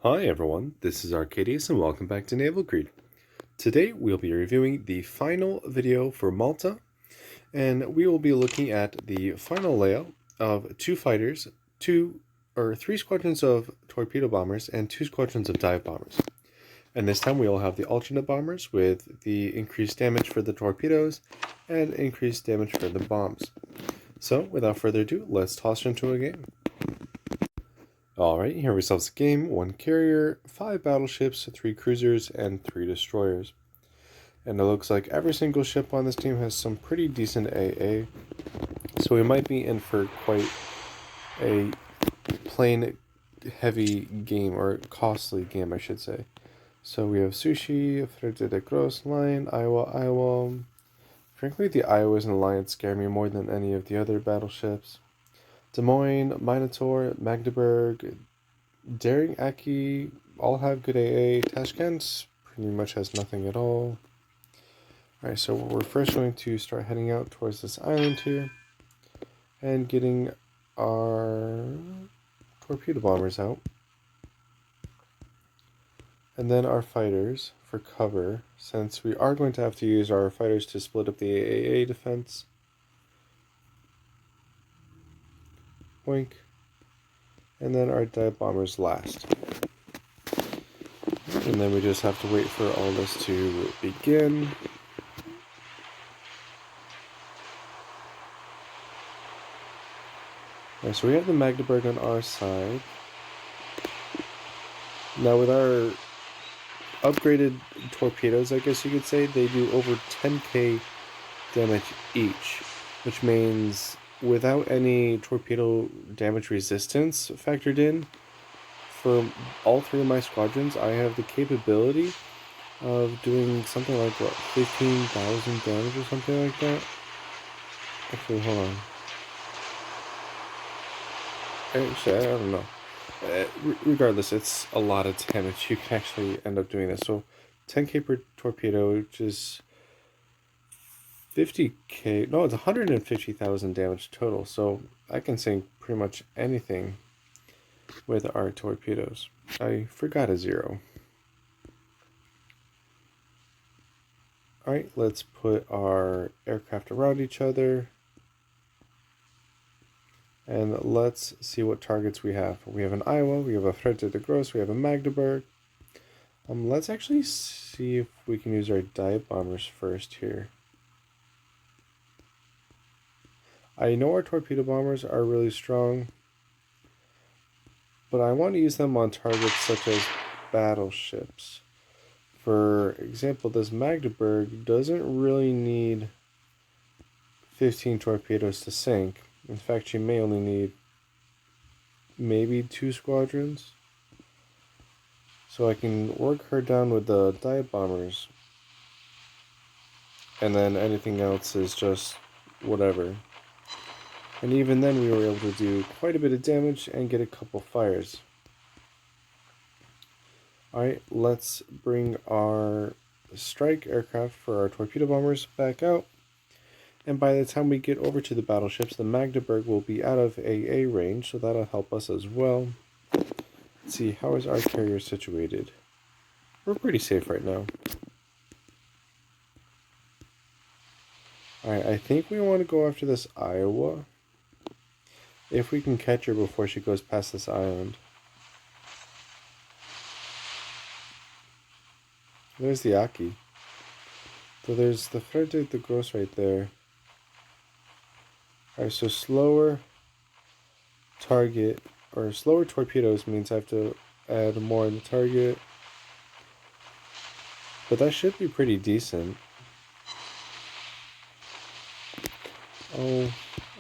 Hi everyone, this is Arcadius and welcome back to Naval. Today we'll be reviewing the final video for Malta, and we will be looking at the final layout of two fighters, three squadrons of torpedo bombers, and two squadrons of dive bombers. And this time we will have the alternate bombers with the increased damage for the torpedoes and increased damage for the bombs. So without further ado, let's toss into a game. Alright, here we ourselves a game, 1 carrier, 5 battleships, 3 cruisers, and 3 destroyers. And it looks like every single ship on this team has some pretty decent AA, so we might be in for quite a plane heavy game, or costly game I should say. So we have Sushi, Frente de Gros, Line, Iowa. Frankly, the Iowas and Alliance scare me more than any of the other battleships. Des Moines, Minotaur, Magdeburg, Daring Aki all have good AA. Tashkent pretty much has nothing at all. Alright, so we're first going to start heading out towards this island here and getting our torpedo bombers out. And then our fighters for cover, since we are going to have to use our fighters to split up the AAA defense. Boink. And then our dive bombers last. And then we just have to wait for all this to begin. Alright, so we have the Magdeburg on our side. Now with our upgraded torpedoes, I guess you could say, they do over 10k damage each, which means without any torpedo damage resistance factored in, for all three of my squadrons, I have the capability of doing something like, what, 15,000 damage or something like that? Actually, hold on. Actually, I don't know. Regardless, it's a lot of damage. You can actually end up doing this. So 10k per torpedo, which is 50k. No, it's 150,000 damage total. So I can sink pretty much anything with our torpedoes. I forgot a zero. Alright, let's put our aircraft around each other. And let's see what targets we have. We have an Iowa, we have a Frente de Gros, we have a Magdeburg. Let's actually see if we can use our dive bombers first here. I know our torpedo bombers are really strong, but I want to use them on targets such as battleships. For example, this Magdeburg doesn't really need 15 torpedoes to sink. In fact, she may only need maybe 2 squadrons. So I can work her down with the dive bombers. And then anything else is just whatever. And even then we were able to do quite a bit of damage and get a couple fires. Alright, let's bring our strike aircraft for our torpedo bombers back out. And by the time we get over to the battleships, the Magdeburg will be out of AA range, so that'll help us as well. Let's see, how is our carrier situated? We're pretty safe right now. Alright, I think we want to go after this Iowa, if we can catch her before she goes past this island. There's the Aki. So there's the Frente de Gros right there. Alright, so slower target, or slower torpedoes means I have to add more in the target. But that should be pretty decent. Oh,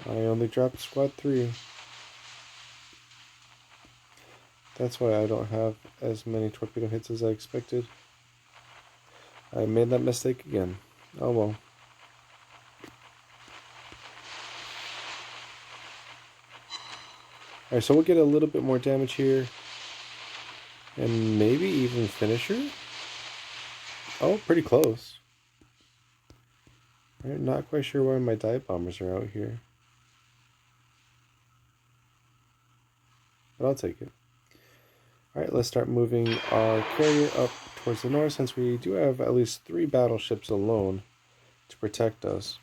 I only dropped squad 3. That's why I don't have as many torpedo hits as I expected. I made that mistake again. Oh well. Alright, so we'll get a little bit more damage here. And maybe even finish her? Oh, pretty close. Alright, not quite sure why my dive bombers are out here. But I'll take it. Alright, let's start moving our carrier up towards the north, since we do have at least 3 battleships alone to protect us.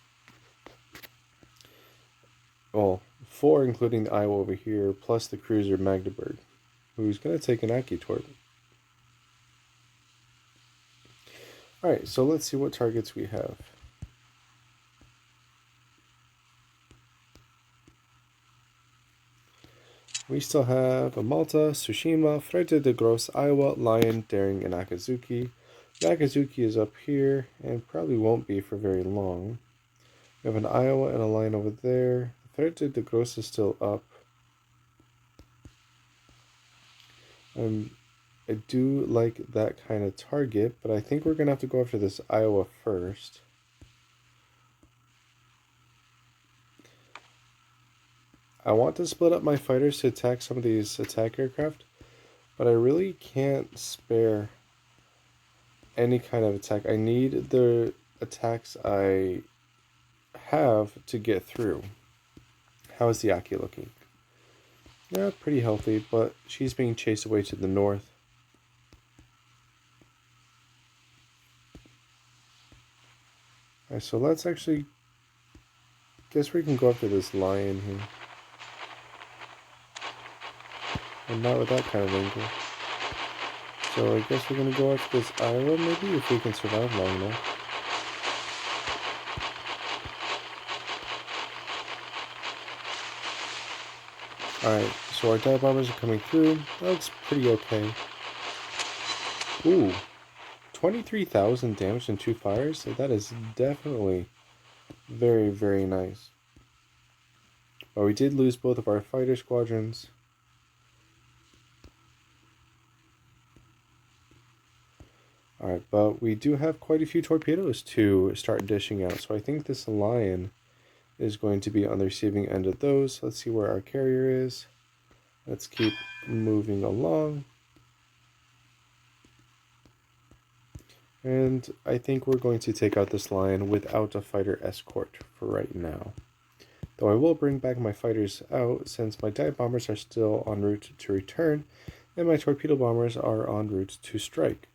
Well, 4 including the Iowa over here, plus the cruiser Magdeburg, who's going to take an Aki torp. Alright, so let's see what targets we have. We still have a Malta, Tsushima, Frete de Gros, Iowa, Lion, Daring, and Akazuki. The Akazuki is up here, and probably won't be for very long. We have an Iowa and a Lion over there. Frete de Gros is still up. I do like that kind of target, but I think we're going to have to go after this Iowa first. I want to split up my fighters to attack some of these attack aircraft, but I really can't spare any kind of attack. I need the attacks I have to get through. How is the Aki looking? Yeah, pretty healthy, but she's being chased away to the north. Alright, so let's actually... guess we can go after this Lion here. And not with that kind of angle. So I guess we're gonna go after this Iowa, maybe, if we can survive long enough. Alright, so our dive bombers are coming through. That looks pretty okay. Ooh, 23,000 damage in 2 fires? So that is definitely very, very nice. But we did lose both of our fighter squadrons. Alright, but we do have quite a few torpedoes to start dishing out, so I think this Lion is going to be on the receiving end of those. Let's see where our carrier is. Let's keep moving along. And I think we're going to take out this Lion without a fighter escort for right now. Though I will bring back my fighters out, since my dive bombers are still en route to return, and my torpedo bombers are en route to strike.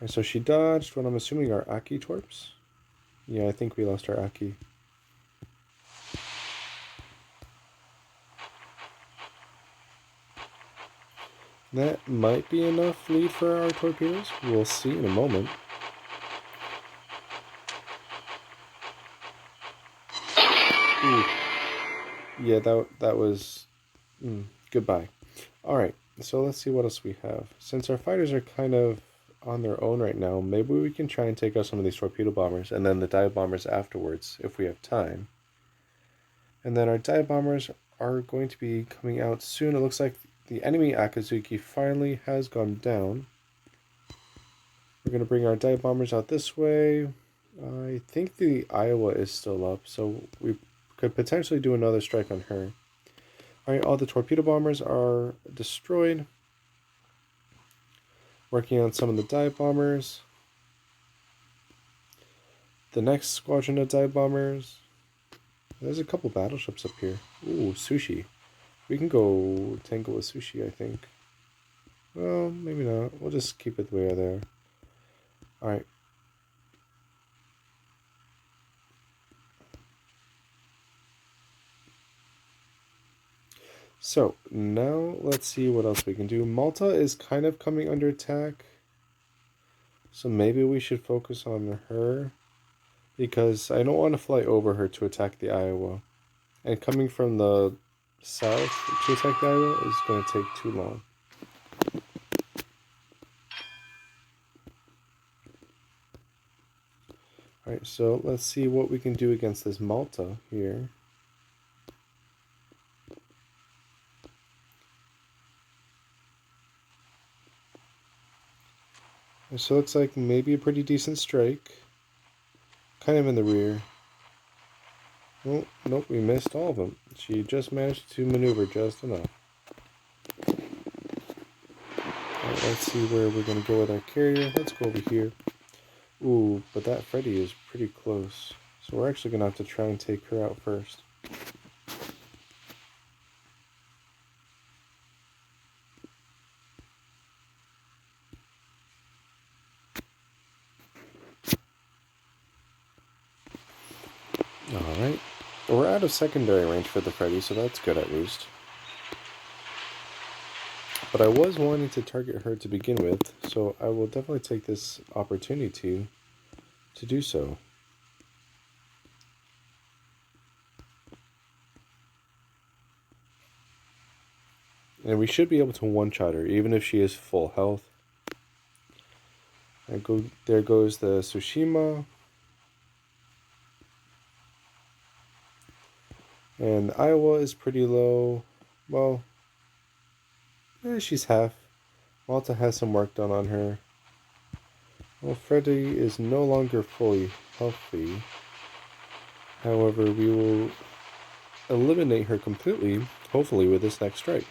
Alright, so she dodged what I'm assuming are Aki torps. Yeah, I think we lost our Aki. That might be enough lead for our torpedoes. We'll see in a moment. Ooh. Yeah, that was... goodbye. Alright, so let's see what else we have. Since our fighters are kind of on their own right now, maybe we can try and take out some of these torpedo bombers, and then the dive bombers afterwards, if we have time. And then our dive bombers are going to be coming out soon. It looks like the enemy Akazuki finally has gone down. We're going to bring our dive bombers out this way. I think the Iowa is still up, so we could potentially do another strike on her. Alright, all the torpedo bombers are destroyed. Working on some of the dive bombers. The next squadron of dive bombers. There's a couple battleships up here. Ooh, Sushi. We can go tangle with Sushi, I think. Well, maybe not. We'll just keep it the way they're there. Alright. So, now let's see what else we can do. Malta is kind of coming under attack. So maybe we should focus on her. Because I don't want to fly over her to attack the Iowa. And coming from the south to attack the Iowa is going to take too long. Alright, so let's see what we can do against this Malta here. So it looks like maybe a pretty decent strike. Kind of in the rear. Oh, nope, we missed all of them. She just managed to maneuver just enough. Alright, let's see where we're going to go with our carrier. Let's go over here. Ooh, but that Freddy is pretty close. So we're actually going to have to try and take her out first. We're out of secondary range for the Freddy, so that's good at least. But I was wanting to target her to begin with, so I will definitely take this opportunity to do so. And we should be able to one-shot her, even if she is full health. There goes the Tsushima. And Iowa is pretty low. Well, she's half. Malta has some work done on her. Well, Freddy is no longer fully healthy. However, we will eliminate her completely, hopefully, with this next strike.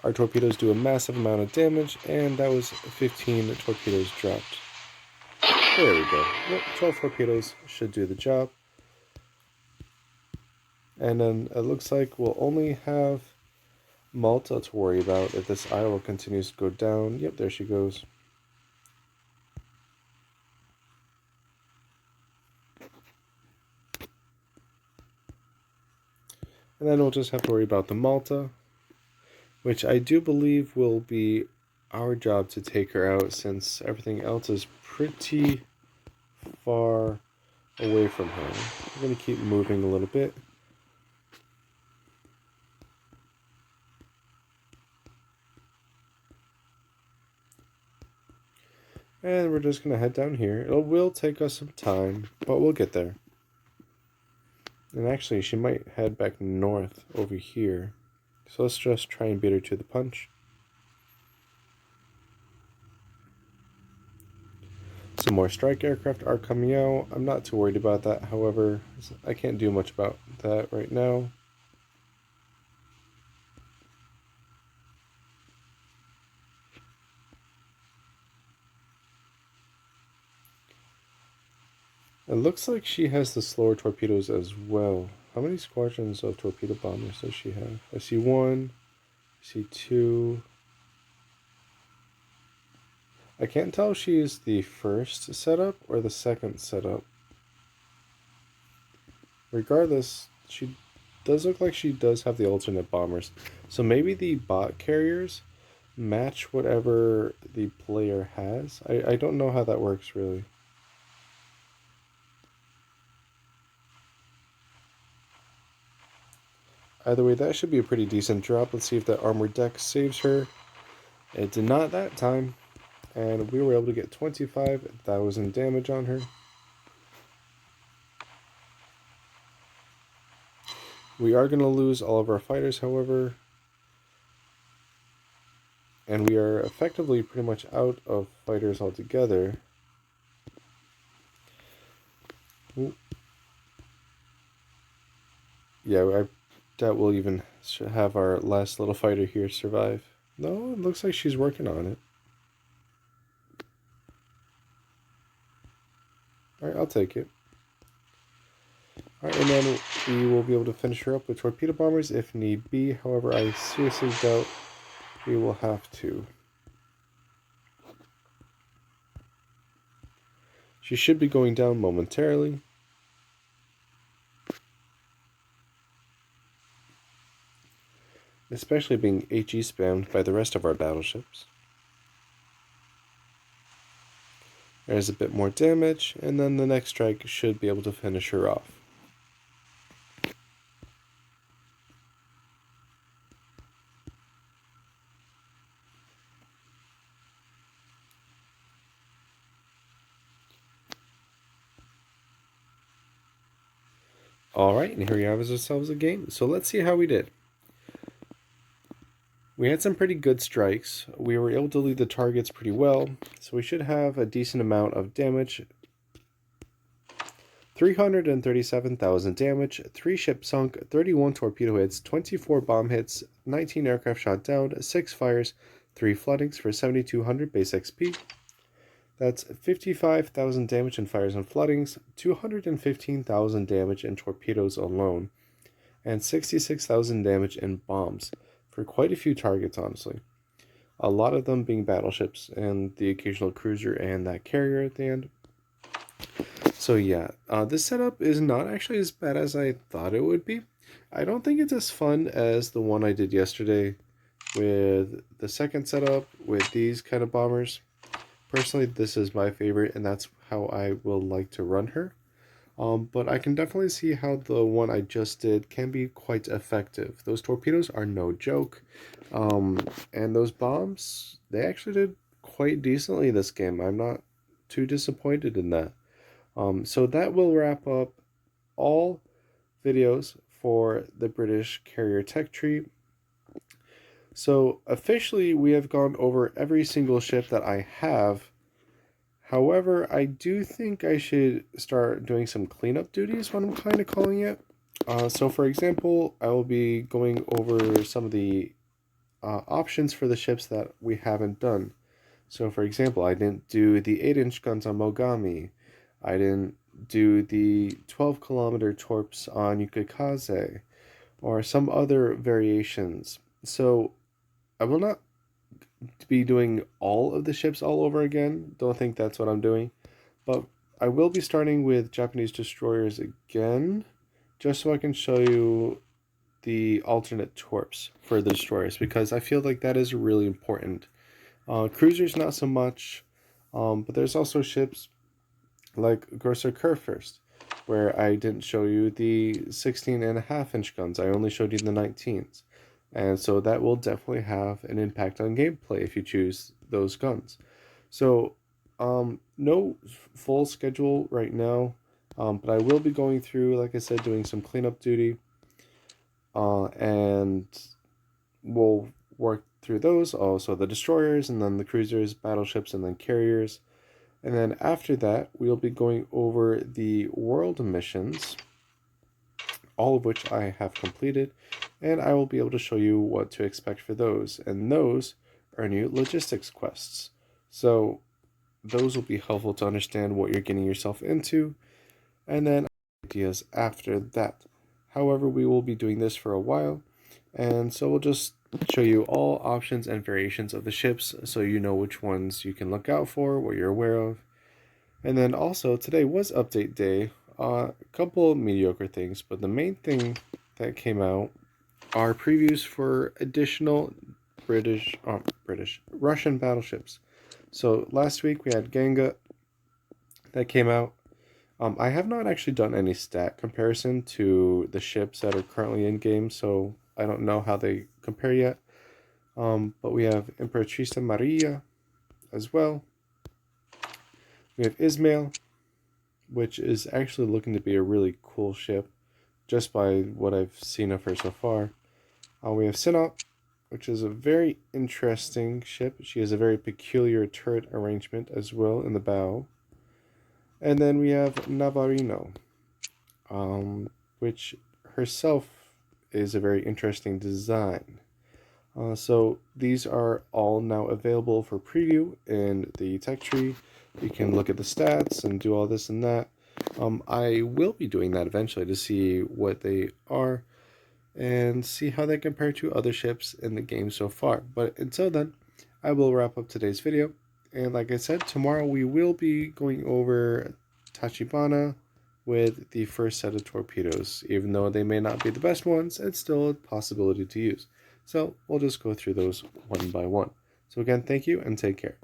Our torpedoes do a massive amount of damage, and that was 15 torpedoes dropped. There we go. Yep, 12 torpedoes should do the job. And then it looks like we'll only have Malta to worry about if this Iowa continues to go down. Yep, there she goes. And then we'll just have to worry about the Malta, which I do believe will be our job to take her out, since everything else is pretty far away from her. We're going to keep moving a little bit. And we're just going to head down here. It will take us some time, but we'll get there. And actually, she might head back north over here. So let's just try and beat her to the punch. Some more strike aircraft are coming out. I'm not too worried about that. However, I can't do much about that right now. It looks like she has the slower torpedoes as well. How many squadrons of torpedo bombers does she have? I see one. I see two. I can't tell if she's the first setup or the second setup. Regardless, she does look like she does have the alternate bombers. So maybe the bot carriers match whatever the player has. I don't know how that works really. Either way, that should be a pretty decent drop. Let's see if that armored deck saves her. It did not that time. And we were able to get 25,000 damage on her. We are going to lose all of our fighters, however. And we are effectively pretty much out of fighters altogether. Ooh. Yeah, I doubt we'll even have our last little fighter here survive. No, it looks like she's working on it. Alright, I'll take it. Alright, and then we will be able to finish her up with torpedo bombers if need be. However, I seriously doubt we will have to. She should be going down momentarily. Especially being HE spammed by the rest of our battleships. There's a bit more damage, and then the next strike should be able to finish her off. Alright, and here we have ourselves a game. So let's see how we did. We had some pretty good strikes. We were able to lead the targets pretty well, so we should have a decent amount of damage. 337,000 damage, 3 ships sunk, 31 torpedo hits, 24 bomb hits, 19 aircraft shot down, 6 fires, 3 floodings for 7,200 base XP. That's 55,000 damage in fires and floodings, 215,000 damage in torpedoes alone, and 66,000 damage in bombs. For quite a few targets, honestly. A lot of them being battleships and the occasional cruiser and that carrier at the end. So yeah, this setup is not actually as bad as I thought it would be. I don't think it's as fun as the one I did yesterday with the second setup with these kind of bombers. Personally, this is my favorite, and that's how I will like to run her. But I can definitely see how the one I just did can be quite effective. Those torpedoes are no joke. And those bombs, they actually did quite decently this game. I'm not too disappointed in that. So that will wrap up all videos for the British carrier tech tree. So officially, we have gone over every single ship that I have. However, I do think I should start doing some cleanup duties, what I'm kind of calling it. So for example, I will be going over some of the options for the ships that we haven't done. So for example, I didn't do the 8-inch guns on Mogami. I didn't do the 12-kilometer torps on Yukikaze, or some other variations. So I will not be doing all of the ships all over again. Don't think that's what I'm doing. But I will be starting with Japanese destroyers again, just so I can show you the alternate torps for the destroyers, because I feel like that is really important. Cruisers, not so much, but there's also ships like Grosser Kurfürst, where I didn't show you the 16.5-inch guns. I only showed you the 19s. And so that will definitely have an impact on gameplay if you choose those guns. So, no full schedule right now, but I will be going through, like I said, doing some cleanup duty, and we'll work through those. Also, the destroyers, and then the cruisers, battleships, and then carriers. And then after that, we'll be going over the world missions, all of which I have completed, and I will be able to show you what to expect for those. And those are new logistics quests. So those will be helpful to understand what you're getting yourself into, and then ideas after that. However, we will be doing this for a while, and so we'll just show you all options and variations of the ships so you know which ones you can look out for, what you're aware of. And then also, today was update day. A couple mediocre things, but the main thing that came out are previews for additional Russian battleships. So last week we had Ganga that came out. I have not actually done any stat comparison to the ships that are currently in game, so I don't know how they compare yet. But we have Imperatrice Maria as well. We have Ismail, which is actually looking to be a really cool ship, just by what I've seen of her so far. We have Sinop, which is a very interesting ship. She has a very peculiar turret arrangement as well in the bow. And then we have Navarino, which herself is a very interesting design. So these are all now available for preview in the tech tree. You can look at the stats and do all this and that. I will be doing that eventually to see what they are and see how they compare to other ships in the game so far. But until then, I will wrap up today's video. And like I said, tomorrow we will be going over Tachibana with the first set of torpedoes. Even though they may not be the best ones, it's still a possibility to use. So we'll just go through those one by one. So again, thank you and take care.